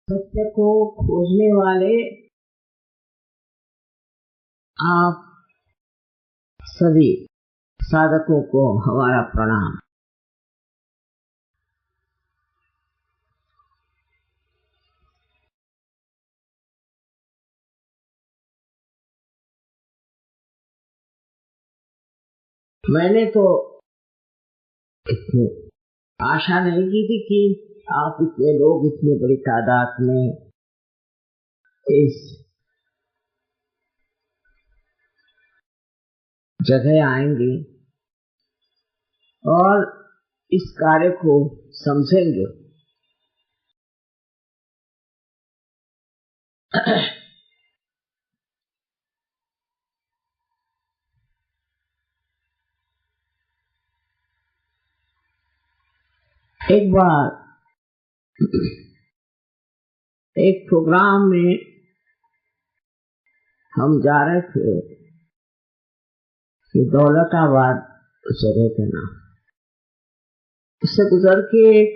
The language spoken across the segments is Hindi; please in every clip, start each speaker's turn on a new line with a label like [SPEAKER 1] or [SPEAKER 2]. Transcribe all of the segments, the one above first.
[SPEAKER 1] सत्य को खोजने वाले आप सभी साधकों को हमारा प्रणाम। मैंने तो इतनी आशा नहीं की थी कि आप इतने लोग इतनी बड़ी तादाद में इस जगह आएंगे और इस कार्य को समझेंगे। एक बार एक प्रोग्राम में हम जा रहे थे कि दौलताबाद जगह के नाम, उससे गुजर के एक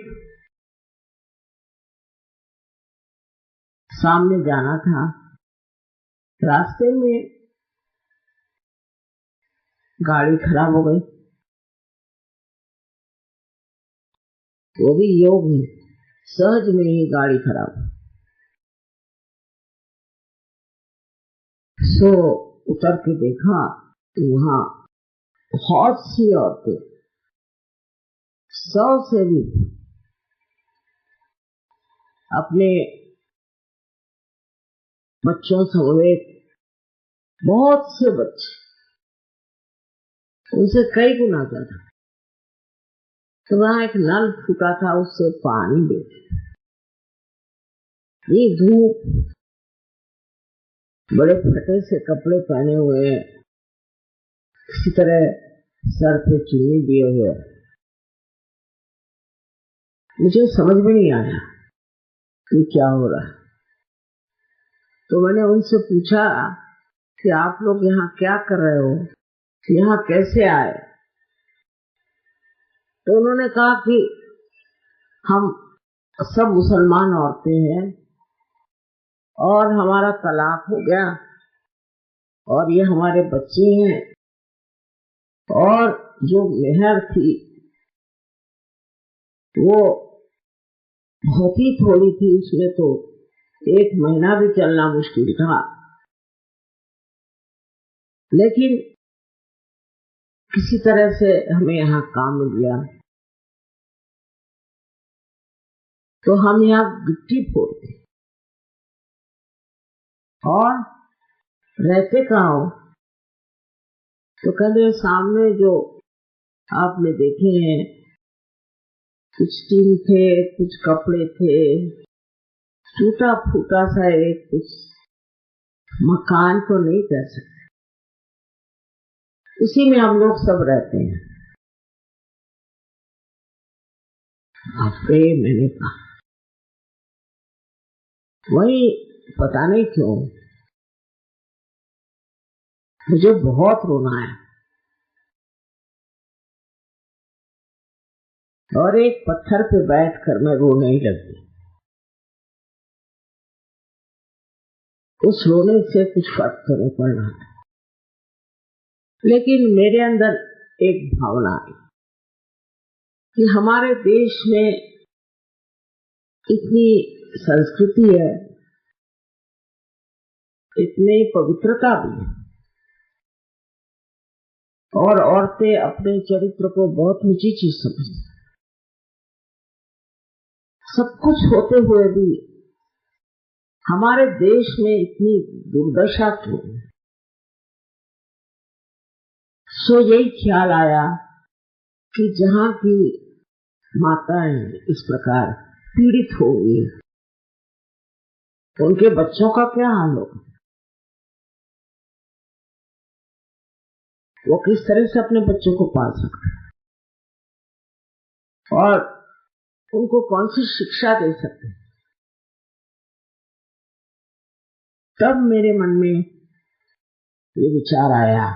[SPEAKER 1] सामने जाना था। रास्ते में गाड़ी खराब हो गई, वो भी योग में सहज में ही गाड़ी खराब। सो उतर के देखा वहां बहुत सी औरतें 100 से भी अपने बच्चों समेत बहुत से बच्चे, उनसे कई गुना ज्यादा। तो वहां एक नल फूटा था, उससे पानी दे। ये धूप, बड़े फटे से कपड़े पहने हुए, इसी तरह सर पे चुन्नी दिए हुए, मुझे समझ में नहीं आया कि क्या हो रहा है। तो मैंने उनसे पूछा कि आप लोग यहाँ क्या कर रहे हो, यहाँ कैसे आए? तो उन्होंने कहा कि हम सब मुसलमान औरतें हैं और हमारा तलाक हो गया और ये हमारे बच्चे हैं, और जो मेहर थी वो बहुत ही थोड़ी थी, उसमें तो 1 महीना भी चलना मुश्किल था। लेकिन किसी तरह से हमें यहाँ काम मिल गया, तो हम यहाँ गिट्टी फोड़ते और रहते कहाँ हो? तो कहते सामने जो आपने देखे हैं, कुछ टीन थे, कुछ कपड़े थे, टूटा फूटा सा एक कुछ मकान तो नहीं कह सकते, उसी में हम लोग सब रहते हैं। आपके मैंने कहा वही, पता नहीं क्यों मुझे बहुत रोना है। और एक पत्थर पे बैठकर मैं रोने ही लगी। उस रोने से कुछ फर्क तो नहीं पड़ रहा था, लेकिन मेरे अंदर एक भावना आई कि हमारे देश में इतनी संस्कृति है, इतनी पवित्रता भी है, और औरतें अपने चरित्र को बहुत ऊंची चीज समझती। सब कुछ होते हुए भी हमारे देश में इतनी दुर्दशा क्यों? सो यही ख्याल आया कि जहाँ की माताएं इस प्रकार पीड़ित होंगी, उनके बच्चों का क्या हाल होगा? वो किस तरह से अपने बच्चों को पाल सकते हैं और उनको कौन सी शिक्षा दे सकते हैं? तब मेरे मन में ये विचार आया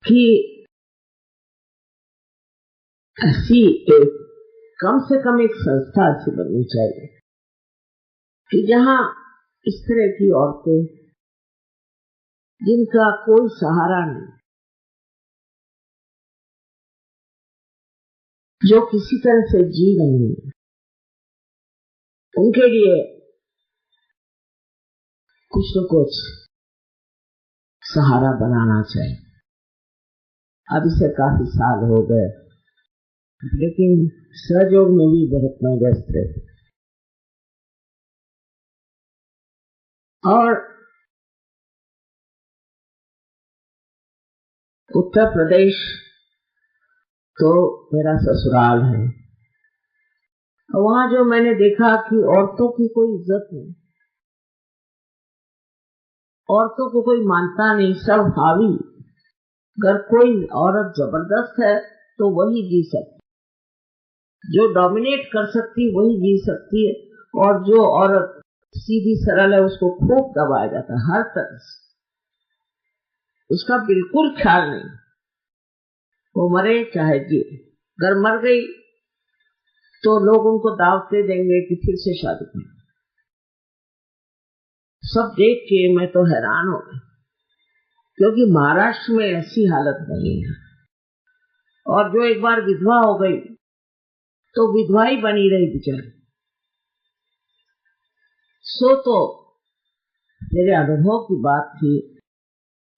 [SPEAKER 1] कि ऐसी एक कम से कम एक संस्था ऐसी बननी चाहिए कि जहाँ इस तरह की औरतें जिनका कोई सहारा नहीं, जो किसी तरह से जी रही है, उनके लिए कुछ न कुछ सहारा बनाना चाहिए। अब इसे काफी साल हो गए, लेकिन सहयोग में भी बहुत मैं व्यस्त रहती। और उत्तर प्रदेश तो मेरा ससुराल है, वहां जो मैंने देखा कि औरतों की कोई इज्जत नहीं, औरतों को कोई मानता नहीं, सब हावी। अगर कोई औरत जबरदस्त है तो वही जी सकती, जो डोमिनेट कर सकती वही जी सकती है, और जो औरत सीधी सरल है उसको खूब दबाया जाता है हर तरह से, उसका बिल्कुल ख्याल नहीं, वो मरे चाहे जिए। अगर मर गई तो लोग उनको दावतें देंगे कि फिर से शादी करें। सब देख के मैं तो हैरान हो गई, क्योंकि महाराष्ट्र में ऐसी हालत नहीं है। और जो एक बार विधवा हो गई तो विधवा ही बनी रही बेचारी। सो तो मेरे अनुभव की बात थी,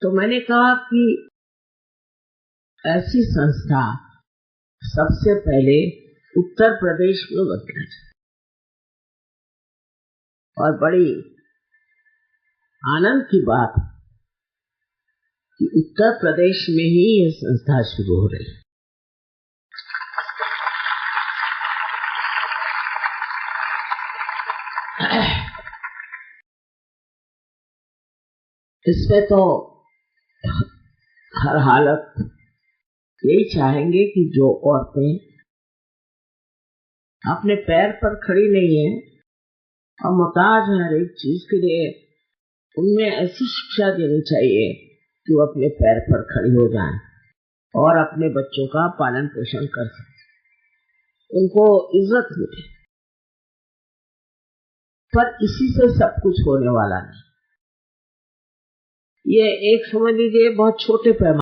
[SPEAKER 1] तो मैंने कहा कि ऐसी संस्था सबसे पहले उत्तर प्रदेश में बनना चाहिए। और बड़ी आनंद की बात कि उत्तर प्रदेश में ही ये संस्था शुरू हो रही। इसमें तो हर हालत यही चाहेंगे कि जो औरतें अपने पैर पर खड़ी नहीं है और मुहताज है हर एक चीज के लिए, उनमें ऐसी शिक्षा देनी चाहिए कि वो अपने पैर पर खड़ी हो जाएं और अपने बच्चों का पालन पोषण कर सकें, उनको इज्जत मिले। पर इसी से सब कुछ होने वाला नहीं। ये एक समझ लीजिए बहुत छोटे पैमाने